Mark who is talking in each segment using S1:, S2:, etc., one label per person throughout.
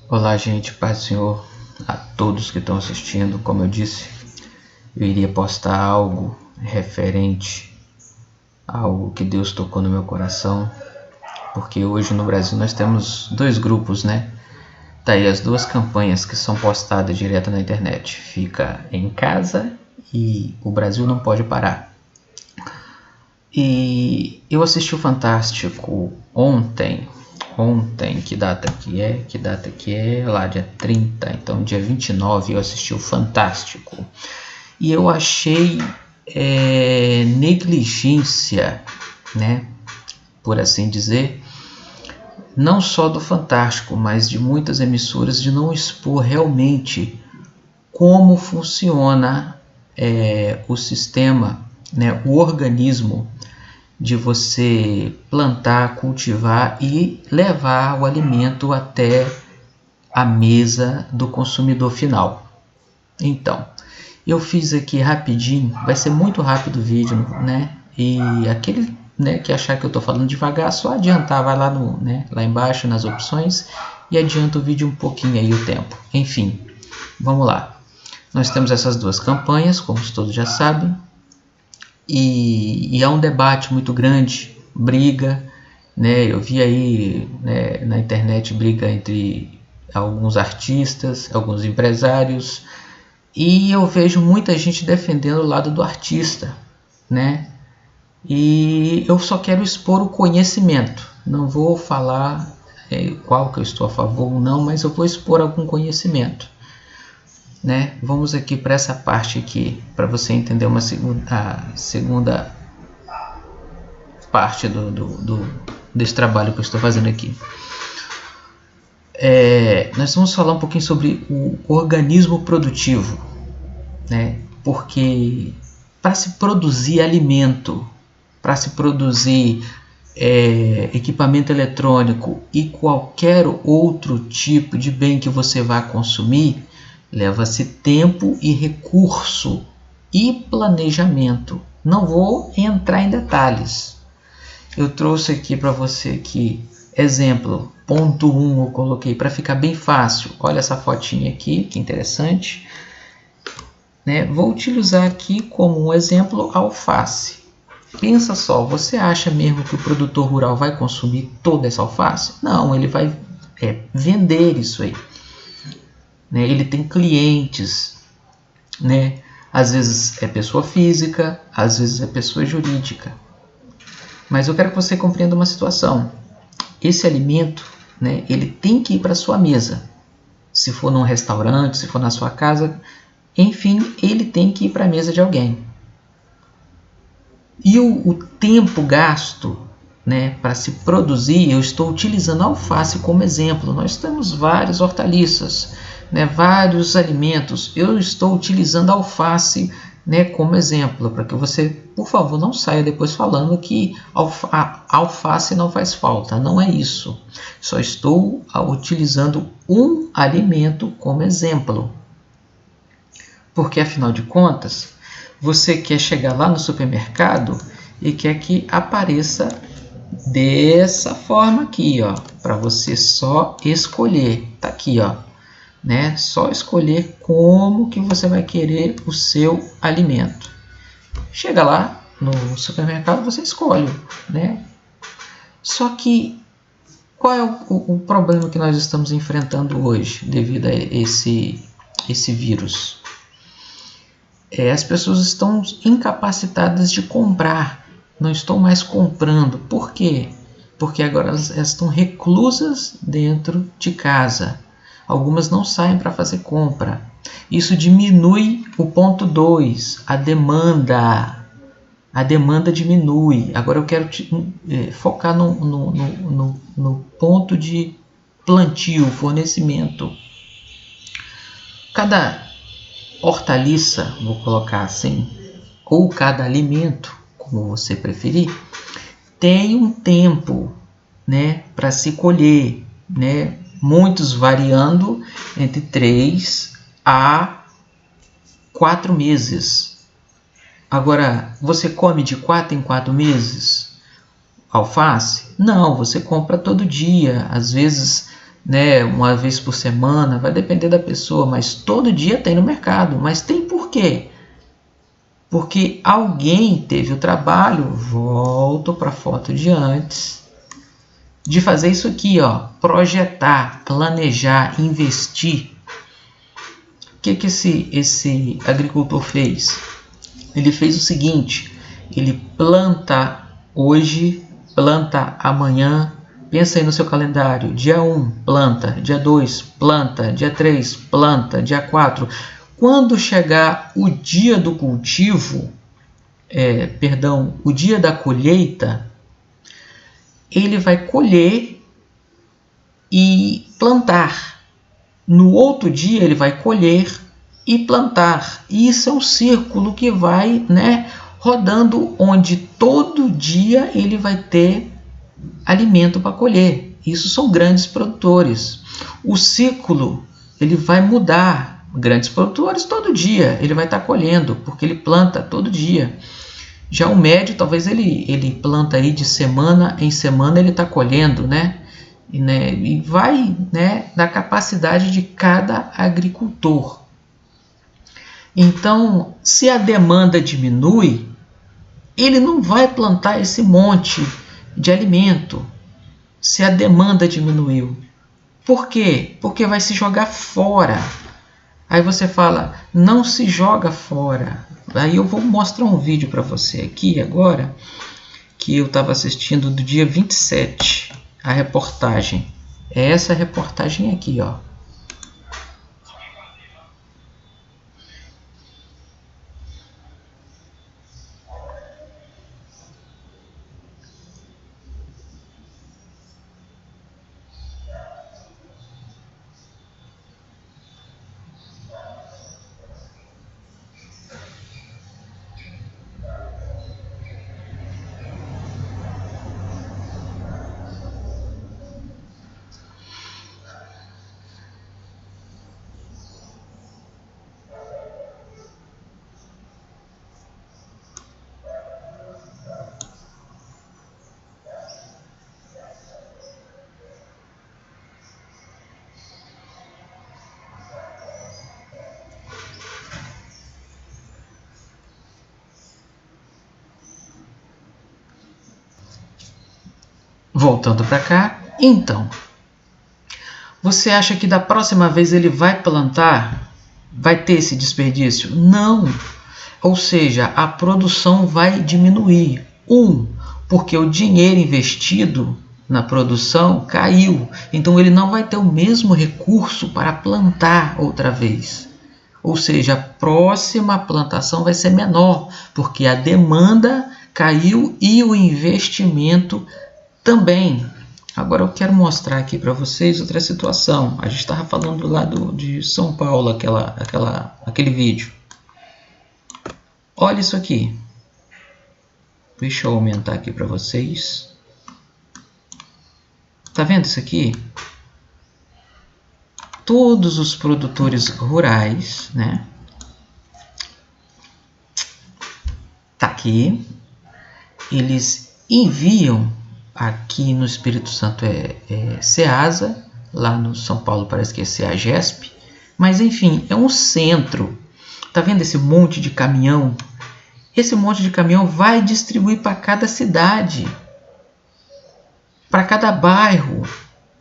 S1: Olá, gente, paz do Senhor a todos que estão assistindo. Como eu disse, eu iria postar algo referente a algo que Deus tocou no meu coração, porque hoje no Brasil nós temos dois grupos, né? Tá aí as duas campanhas que são postadas direto na internet. Fica em casa e o Brasil não pode parar. E eu assisti o Fantástico ontem, que data que é, lá dia 30, então dia 29 eu assisti o Fantástico. E eu achei negligência, né, por assim dizer, não só do Fantástico, mas de muitas emissoras, de não expor realmente como funciona o sistema, né, o organismo de você plantar, cultivar e levar o alimento até a mesa do consumidor final. Então, eu fiz aqui rapidinho, vai ser muito rápido o vídeo, né? E aquele, né, que achar que eu estou falando devagar, só adiantar, vai lá no, né, lá embaixo nas opções e adianta o vídeo um pouquinho aí o tempo. Enfim, vamos lá. Nós temos essas duas campanhas, como todos já sabem. E há um debate muito grande, briga, né? Eu vi aí, né, na internet briga entre alguns artistas, alguns empresários, e eu vejo muita gente defendendo o lado do artista, né? E eu só quero expor o conhecimento, não vou falar qual que eu estou a favor ou não, mas eu vou expor algum conhecimento. Né? Vamos aqui para essa parte aqui, para você entender a segunda parte desse trabalho que eu estou fazendo aqui. Nós vamos falar um pouquinho sobre o organismo produtivo, né? Porque para se produzir alimento, para se produzir equipamento eletrônico e qualquer outro tipo de bem que você vá consumir, leva-se tempo e recurso e planejamento. Não vou entrar em detalhes. Eu trouxe aqui para você aqui, exemplo, ponto 1 eu coloquei para ficar bem fácil. Olha essa fotinha aqui, que interessante. Né? Vou utilizar aqui como um exemplo alface. Pensa só, você acha mesmo que o produtor rural vai consumir toda essa alface? Não, ele vai vender isso aí. Né? Ele tem clientes, né? Às vezes é pessoa física, às vezes é pessoa jurídica. Mas eu quero que você compreenda uma situação. Esse alimento, né, ele tem que ir para a sua mesa. Se for num restaurante, se for na sua casa, enfim, ele tem que ir para a mesa de alguém. E o tempo gasto, né, para se produzir, eu estou utilizando a alface como exemplo. Nós temos várias hortaliças, né, vários alimentos. Eu estou utilizando a alface, né, como exemplo, para que você, por favor, não saia depois falando que a alface não faz falta. Não é isso. Só estou utilizando um alimento como exemplo. Porque, afinal de contas, você quer chegar lá no supermercado e quer que apareça dessa forma aqui, ó, para você só escolher. Tá aqui, ó, né? Só escolher como que você vai querer o seu alimento. Chega lá no supermercado, você escolhe, né? Só que qual é o problema que nós estamos enfrentando hoje devido a esse vírus? As pessoas estão incapacitadas de comprar, não estão mais comprando. Por quê? Porque agora elas estão reclusas dentro de casa. Algumas não saem para fazer compra. Isso diminui o ponto 2, a demanda. A demanda diminui. Agora eu quero focar no ponto de plantio, fornecimento. Cada hortaliça, vou colocar assim, ou cada alimento, como você preferir, tem um tempo, né, para se colher, né, muitos variando entre 3 a 4 meses. Agora, você come de 4 em 4 meses alface? Não, você compra todo dia, às vezes né, uma vez por semana, vai depender da pessoa, mas todo dia tem no mercado. Mas tem por quê? Porque alguém teve o trabalho, volto para a foto de antes, de fazer isso aqui, ó, projetar, planejar, investir. O que esse agricultor fez? Ele fez o seguinte, ele planta hoje, planta amanhã. Pensa aí no seu calendário, dia 1 planta, dia 2 planta, dia 3 planta, dia 4. Quando chegar o dia do cultivo, o dia da colheita, ele vai colher e plantar. No outro dia ele vai colher e plantar. E isso é um círculo que vai, né, rodando, onde todo dia ele vai ter alimento para colher. Isso são grandes produtores. O ciclo ele vai mudar. Grandes produtores todo dia ele vai estar colhendo, porque ele planta todo dia. Já o médio, talvez ele planta aí de semana em semana, ele está colhendo, né? E vai, né, da capacidade de cada agricultor. Então, se a demanda diminui, ele não vai plantar esse monte de alimento. Se a demanda diminuiu. Por quê? Porque vai se jogar fora. Aí você fala, não se joga fora. Aí eu vou mostrar um vídeo para você aqui agora, que eu estava assistindo do dia 27, a reportagem. É essa reportagem aqui, ó. Voltando para cá, então, você acha que da próxima vez ele vai plantar, vai ter esse desperdício? Não. Ou seja, a produção vai diminuir. Porque o dinheiro investido na produção caiu. Então ele não vai ter o mesmo recurso para plantar outra vez. Ou seja, a próxima plantação vai ser menor, porque a demanda caiu e o investimento também. Agora eu quero mostrar aqui para vocês outra situação. A gente estava falando lá de São Paulo, aquele vídeo. Olha isso aqui. Deixa eu aumentar aqui para vocês. Tá vendo isso aqui? Todos os produtores rurais, né? Tá aqui. Eles enviam, aqui no Espírito Santo é Ceasa, lá no São Paulo parece que é Ceagesp, mas enfim, é um centro. Tá vendo esse monte de caminhão? Esse monte de caminhão vai distribuir para cada cidade, para cada bairro,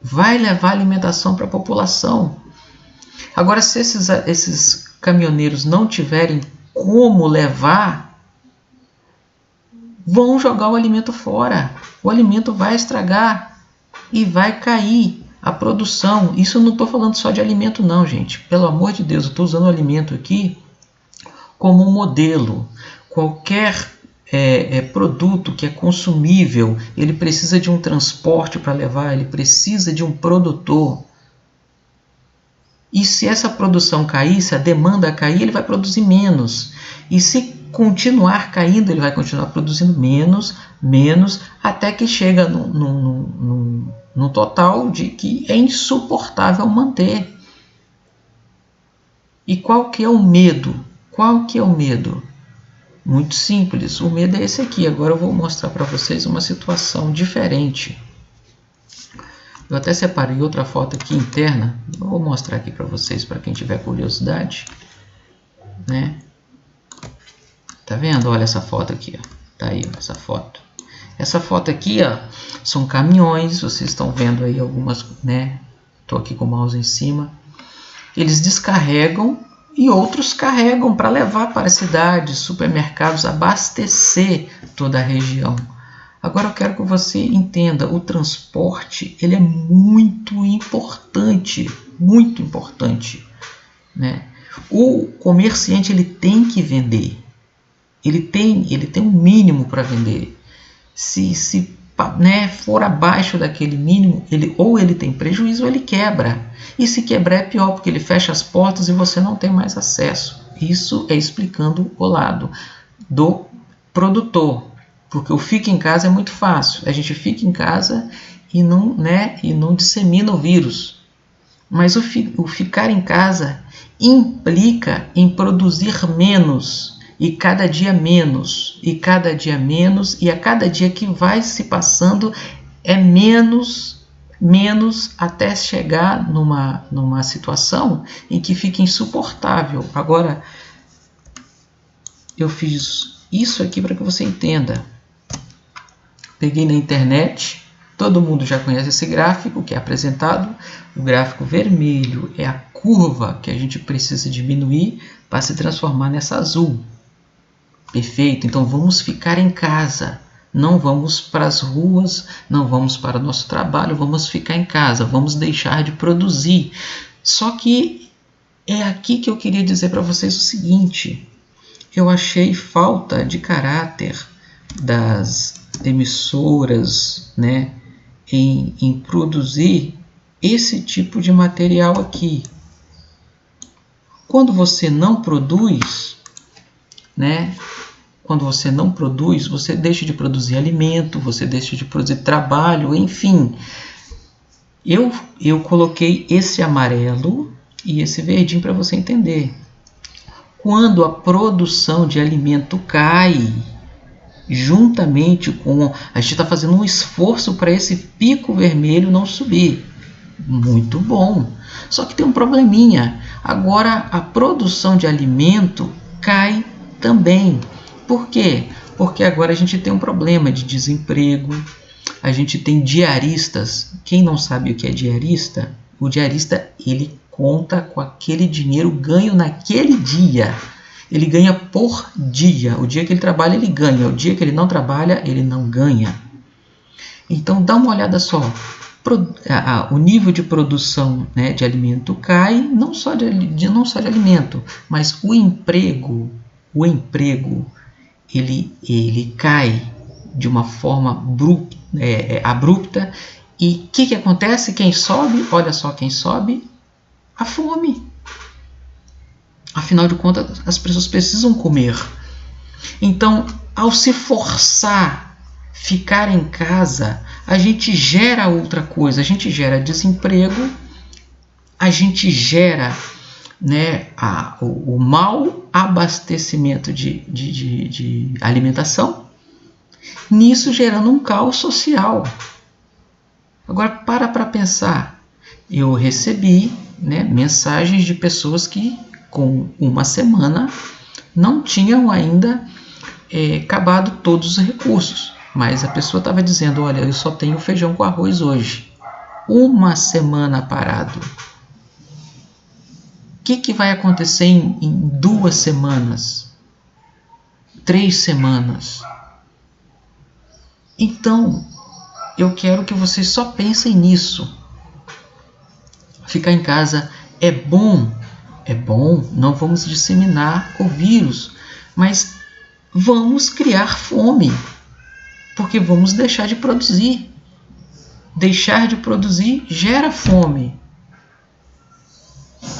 S1: vai levar alimentação para a população. Agora, se esses caminhoneiros não tiverem como levar, vão jogar o alimento fora. O alimento vai estragar e vai cair a produção. Isso eu não estou falando só de alimento não, gente. Pelo amor de Deus, eu estou usando o alimento aqui como um modelo. Qualquer produto que é consumível, ele precisa de um transporte para levar, ele precisa de um produtor. E se essa produção cair, se a demanda cair, ele vai produzir menos. E se continuar caindo, ele vai continuar produzindo menos, até que chega no total de que é insuportável manter. E qual que é o medo? Qual que é o medo? Muito simples, o medo é esse aqui. Agora eu vou mostrar para vocês uma situação diferente. Eu até separei outra foto aqui interna. Eu vou mostrar aqui para vocês, para quem tiver curiosidade, né? Tá vendo? Olha essa foto aqui, ó. Tá aí essa foto. Essa foto aqui, ó, são caminhões. Vocês estão vendo aí algumas, né? Tô aqui com o mouse em cima. Eles descarregam e outros carregam para levar para cidades, supermercados, abastecer toda a região. Agora eu quero que você entenda, o transporte ele é muito importante, né? O comerciante ele tem que vender, ele tem um mínimo para vender. Se né, for abaixo daquele mínimo, ele tem prejuízo ou ele quebra. E se quebrar é pior, porque ele fecha as portas e você não tem mais acesso. Isso é explicando o lado do produtor. Porque o fica em casa é muito fácil. A gente fica em casa e não dissemina o vírus. Mas o ficar em casa implica em produzir menos. E cada dia menos. E cada dia menos. E a cada dia que vai se passando é menos até chegar numa situação em que fica insuportável. Agora, eu fiz isso aqui para que você entenda. Peguei na internet, todo mundo já conhece esse gráfico que é apresentado. O gráfico vermelho é a curva que a gente precisa diminuir para se transformar nessa azul. Perfeito, então vamos ficar em casa. Não vamos para as ruas, não vamos para o nosso trabalho, vamos ficar em casa, vamos deixar de produzir. Só que é aqui que eu queria dizer para vocês o seguinte: eu achei falta de caráter das emissoras, né, em produzir esse tipo de material aqui. Quando você não produz, né? Quando você não produz, você deixa de produzir alimento, você deixa de produzir trabalho, enfim. Eu coloquei esse amarelo e esse verdinho para você entender. Quando a produção de alimento cai, juntamente com... A gente está fazendo um esforço para esse pico vermelho não subir. Muito bom. Só que tem um probleminha. Agora a produção de alimento cai também. Por quê? Porque agora a gente tem um problema de desemprego, a gente tem diaristas. Quem não sabe o que é diarista? O diarista, ele conta com aquele dinheiro ganho naquele dia. Ele ganha por dia. O dia que ele trabalha, ele ganha. O dia que ele não trabalha, ele não ganha. Então, dá uma olhada só. O nível de produção, né, de alimento cai, não só de alimento, mas o emprego ele cai de uma forma abrupta. E o que acontece? Quem sobe? Olha só quem sobe: a fome. Afinal de contas, as pessoas precisam comer. Então, ao se forçar ficar em casa, a gente gera outra coisa. A gente gera desemprego, a gente gera, né, o mau abastecimento de alimentação, nisso gerando um caos social. Agora para pensar. Eu recebi, né, mensagens de pessoas que com uma semana não tinham ainda acabado todos os recursos, mas a pessoa estava dizendo: olha, eu só tenho feijão com arroz hoje. Uma semana parado. O que vai acontecer em 2 semanas? 3 semanas? Então, eu quero que vocês só pensem nisso. Ficar em casa é bom, não vamos disseminar o vírus, mas vamos criar fome, porque vamos deixar de produzir. Deixar de produzir gera fome.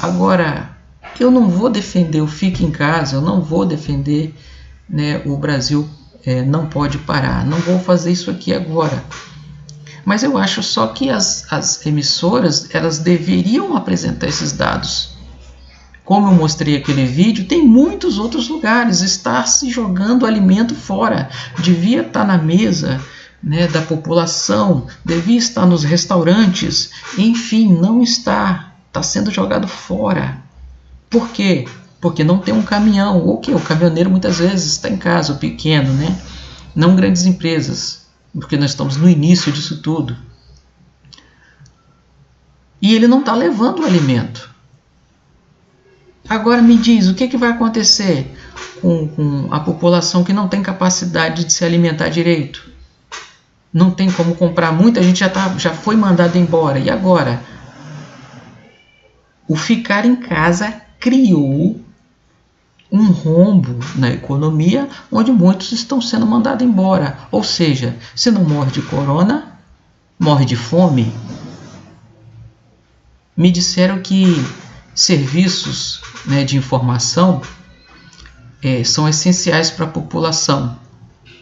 S1: Agora, eu não vou defender o fique em casa, eu não vou defender, né, o Brasil não pode parar, não vou fazer isso aqui agora. Mas eu acho só que as emissoras, elas deveriam apresentar esses dados. Como eu mostrei aquele vídeo, tem muitos outros lugares. Está se jogando alimento fora. Devia estar na mesa né, da população devia estar nos restaurantes, enfim, não está, está sendo jogado fora. Por quê? Porque não tem um caminhão, ou que o caminhoneiro muitas vezes está em casa, o pequeno, né? Não grandes empresas, porque nós estamos no início disso tudo. E ele não está levando o alimento. Agora me diz, o que vai acontecer com a população que não tem capacidade de se alimentar direito? Não tem como comprar, muita gente já foi mandada embora. E agora? O ficar em casa criou um rombo na economia, onde muitos estão sendo mandados embora. Ou seja, se não morre de corona, morre de fome. Me disseram que serviços, né, de informação são essenciais para a população,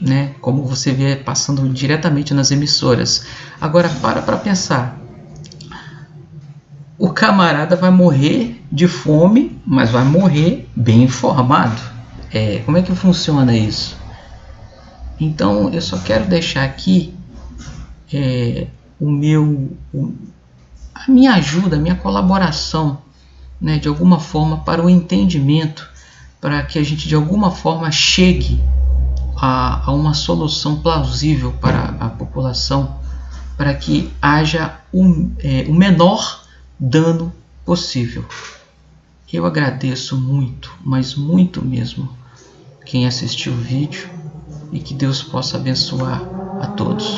S1: né, como você vê passando diretamente nas emissoras. Agora para pensar. O camarada vai morrer de fome, mas vai morrer bem informado. Como é que funciona isso? Então eu só quero deixar aqui a minha ajuda, a minha colaboração, né, de alguma forma para o entendimento, para que a gente de alguma forma chegue a uma solução plausível para a população, para que haja o menor dano possível. Eu agradeço muito, mas muito mesmo, quem assistiu o vídeo, e que Deus possa abençoar a todos.